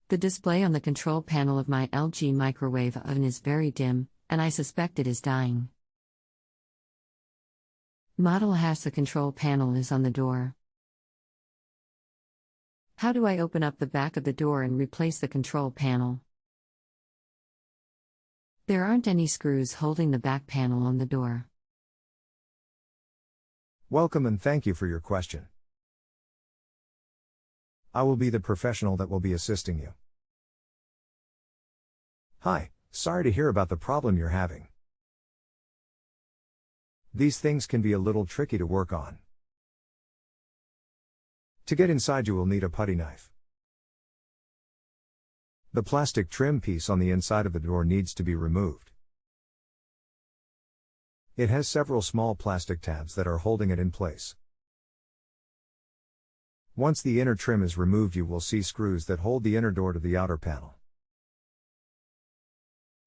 The display on the control panel of my LG microwave oven is very dim, and I suspect it is dying. Model # the control panel is on the door. How do I open up the back of the door and replace the control panel? There aren't any screws holding the back panel on the door. Welcome and thank you for your question. I will be the professional that will be assisting you. Hi, sorry to hear about the problem you're having. These things can be a little tricky to work on. To get inside you will need a putty knife. The plastic trim piece on the inside of the door needs to be removed. It has several small plastic tabs that are holding it in place. Once the inner trim is removed, you will see screws that hold the inner door to the outer panel.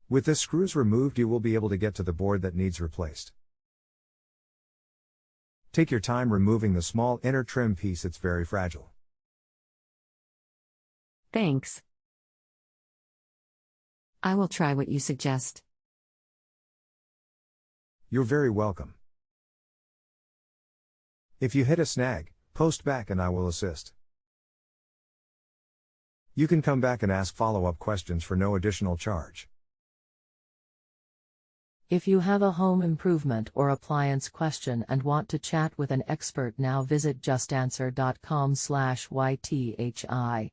With the screws removed, you will be able to get to the board that needs replaced. Take your time removing the small inner trim piece, it's very fragile. Thanks. I will try what you suggest. You're very welcome. If you hit a snag, post back and I will assist. You can come back and ask follow-up questions for no additional charge. If you have a home improvement or appliance question and want to chat with an expert now, visit justanswer.com/ythi.